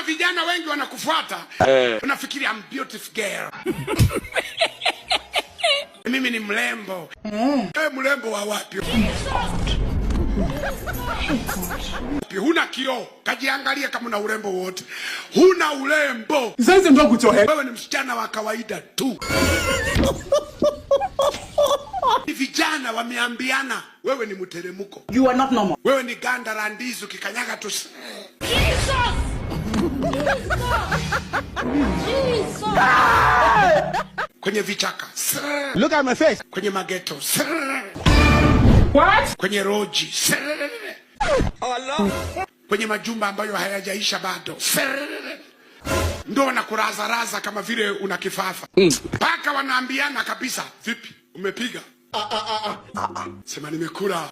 Ukiona vijana wengi wanakufuata, unafikiri I'm beautiful girl. Mimi ni mlembo. Mlembo wa wapi? Huna kioo, kajiangalia kama una urembo wote. Huna urembo. Sasa ndio kuchohe. Wewe ni msichana wa kawaida tu. Vijana wameambiana wewe ni mteremko. You are not normal. Wewe ni ganda la ndizi ukikanyaga tu. Jesus! Jesus! Kwenye vichaka. Look at my face. Kwenye mageto. What? Kwenye roji. Allah. Kwenye majumba ambayo hayajaisha bado. Ndio wanakuraza raza kama vile una kifafa. Paka wanaambiana kabisa, vipi? Umepiga? Sema nimekula.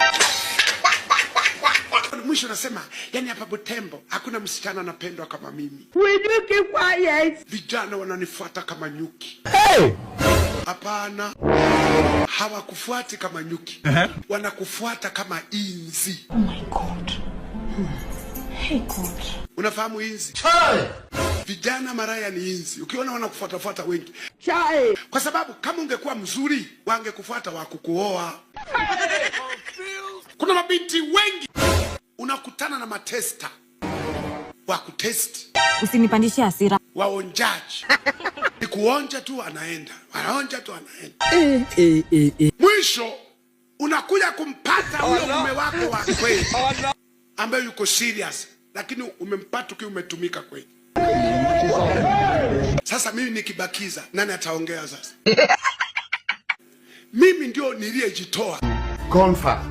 Mwisho nasema, yani hapa Butembo hakuna msichana anapendwa kama mimi. Will you keep quiet? Vijana wananifuata kama nyuki. Hey! Hapana. Hawakufuati kama nyuki. Wanakufuata kama inzi. Oh my God. Hey God. Unafahamu inzi? Vijana maraya ni inzi. Ukiona wanakufuata wengi. Chai. Kwa sababu kama ungekuwa mzuri, wangekufuata wakukuoa. Kuna mabinti wengi unakutana na matesta wa kutesti. Usinipandishie hasira. Waonjaji. Ni kuonja tu anaenda. Wanaonja tu anaenda. Mwisho unakuja kumpata huyo mume wako wa kweli. Ambaye yuko serious, lakini umempata ukiwa umetumika kweli. Sasa mimi nikibakiza, nani ataongea sasa? Mimi ndio niliyejitoa. Gone far.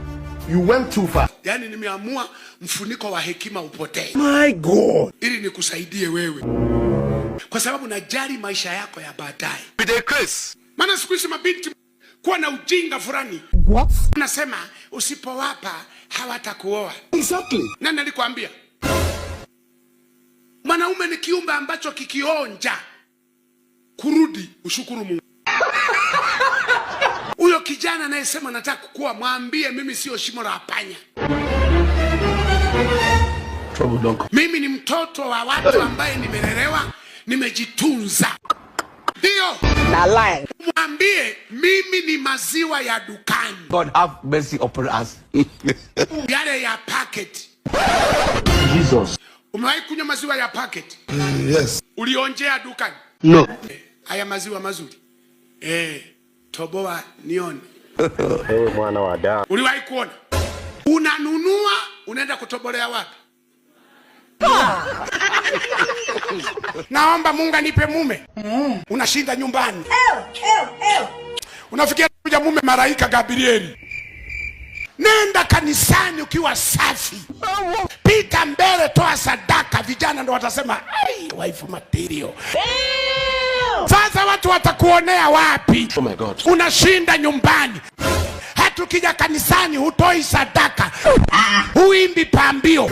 You went too far. Yani nimeamua mfuniko wa hekima upotee. My God. Ili nikusaidie wewe. Kwa sababu najali maisha yako ya baadaye. Maana siku hizi mabinti kuwa na ujinga fulani. What? Nasema usipowapa hawatakuoa. Exactly. Nani alikwambia? Mwanaume ni kiumbe ambacho kikionja kurudi ushukuru Mungu. Huyo kijana anayesema nataka kukua, mwambie mimi sio shimo la panya. Mimi ni mtoto wa watu ambaye nimelelewa, nimejitunza. Ndio. Na lie. Mwambie mimi ni maziwa ya dukani. God have mercy upon us. Yale ya packet. Jesus. Umewahi kunywa maziwa ya packet? Yes. Ulionjea dukani? No. Haya maziwa mazuri. Toboa nione. Mwana wa da. Uliwahi kuona? Unanunua, unaenda kutobolea wapi? Naomba Mungu anipe mume. Unashinda nyumbani. Unafikia kuja mume malaika Gabrieli. Nenda kanisani ukiwa safi. Pita mbele, toa sadaka, vijana ndo watasema, "Ai, wife material." Sasa watu watakuonea wapi? Oh my God. Unashinda nyumbani. Hata ukija kanisani hutoi sadaka. Huimbi pambio.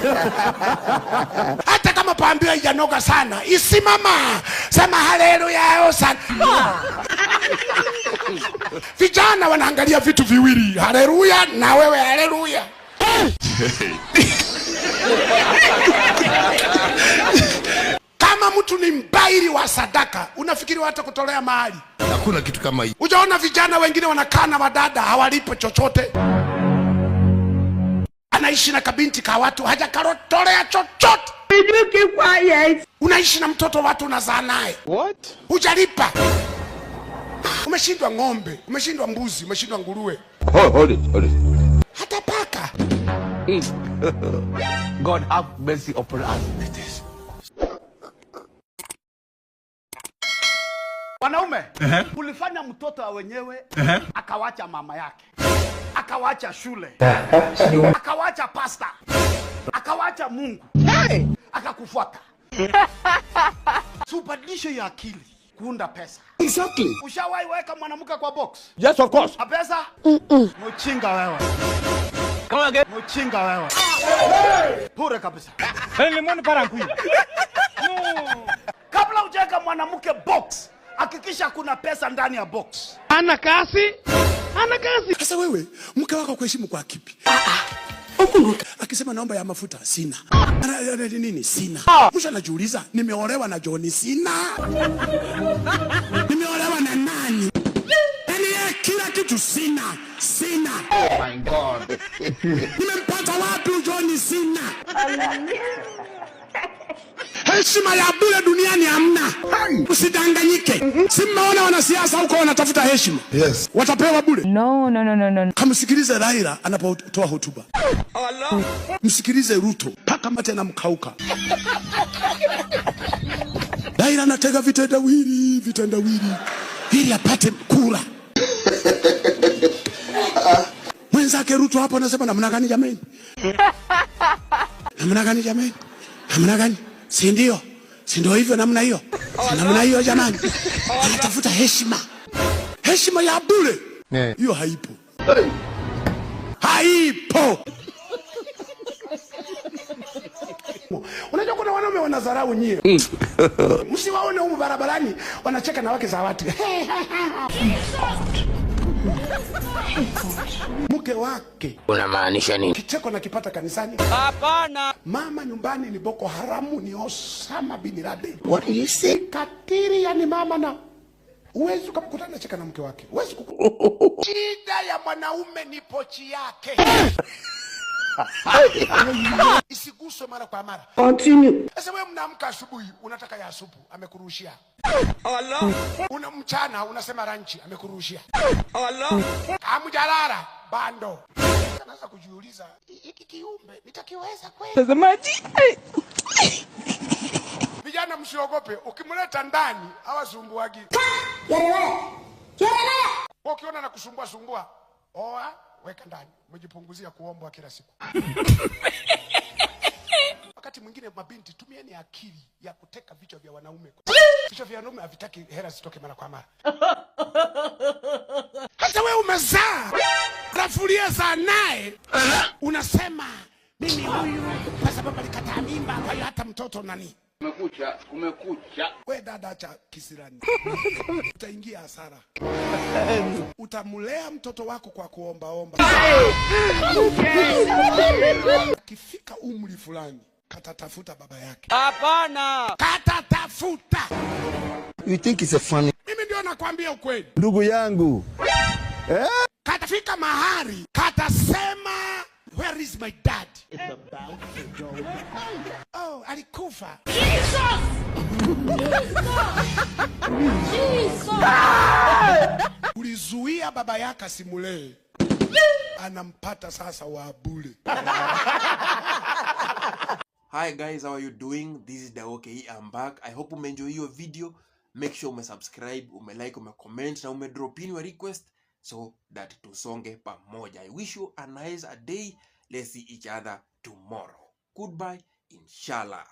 Hata kama pambio haijanoga sana, isimama. Sema haleluya Osana. Vijana wanaangalia vitu viwili, haleluya na wewe haleluya. Kama mtu ni mbairi wa sadaka, unafikiri wata kutolea mahali? Hakuna kitu kama hii. Ujaona vijana wengine wanakaa na wadada hawalipo chochote. Anaishi na kabinti ka watu hajakarotolea chochote. Will you keep quiet? Unaishi na mtoto watu unazaa naye. What? Hujalipa. Umeshindwa ng'ombe, umeshindwa mbuzi, umeshindwa nguruwe. Hold it. Hata paka. God have mercy upon us. Wanaume, ulifanya mtoto wa wenyewe, akawacha mama yake, akawacha shule, akawacha pasta, akawacha Mungu, akakufuata. Subadilisho ya akili, kuunda pesa. Exactly. Ushawahi weka mwanamke kwa box? Yes, of course. Na pesa? Mchinga wewe. Come again. Mchinga wewe. Pure kabisa. Lemon parangui. Kabla hujaweka mwanamke box, hakikisha kuna pesa ndani ya box. Ana kasi. Sasa wewe, mke wako kuheshimu kwa kipi? Akisema naomba ya mafuta, sina. Nini? Sina. Mwisho anajiuliza, nimeolewa na John? Sina. Nimeolewa na nani? Yaani kila kitu sina. Oh my God. Nimempata wapi John? Sina. Heshima ya bure duniani hamna. Usidanganyike. Si mmeona wanasiasa huko wanatafuta heshima? Yes. Watapewa bure? No. Kamsikilize Raila anapotoa hotuba. Allah. Msikilize Ruto paka mate na mkauka. Raila anatega vitendawili ili apate kura. Mwenzake Ruto hapo anasema namna gani jameni? Namna gani jameni? Namna gani? Si ndio hivyo namna hiyo? Si namna hiyo jamani. Anatafuta heshima. Heshima ya bure. Hiyo haipo. Haipo. Unajua kuna wanaume wanadharau nyie. Msiwaone huko barabarani wanacheka na wake za watu. Mke wake. Unamaanisha nini? Kicheko na kipata kanisani? Hapana. Mama nyumbani ni Boko Haramu, ni Osama bin Laden. What did you say? Katiri yani mama na uwezi ukakutana cheka na mke wake. Uwezi Shida ya mwanaume ni pochi yake. Isiguswe mara kwa mara. Continue. Sasa wewe mnaamka asubuhi unataka ya supu, amekurushia. Allah. Una mchana unasema ranchi, amekurushia. Allah. Hamjalala bando. Sasa kujiuliza, hiki kiumbe nitakiweza kweli? Tazamaji. Vijana msiogope, ukimleta ndani hawasumbuagi. Ukiona na kusumbua, oa weka ndani. Umejipunguzia kuombwa kila siku. Wakati mwingine mabinti, tumieni akili ya kuteka vichwa vya wanaume. Vichwa vya wanaume havitaki hela zitoke mara kwa mara. Hata wewe umezaa, rafulia za naye, unasema mimi huyu kwa sababu alikataa mimba, kwa hiyo hata mtoto nani? Kumekucha. Wewe dada acha kisirani. Utaingia hasara. Utamulea mtoto wako kwa kuomba. Akifika umri fulani, katatafuta baba yake. Hapana. Katatafuta. You think it's a funny? Mimi ndio nakwambia ukweli. Ndugu yangu. Katafika mahali, katasema where is my dad? Oh, alikufa. Jesus! Ulizuia baba yake asimulee. Anampata sasa wa bure. Hi guys, how are you doing? This is Dawoke. I'm back. I hope you enjoy your video. Make sure you subscribe, like, comment, na drop in your request so that tusonge pamoja. I wish you a nice day. Let's see each other tomorrow. Goodbye, inshallah.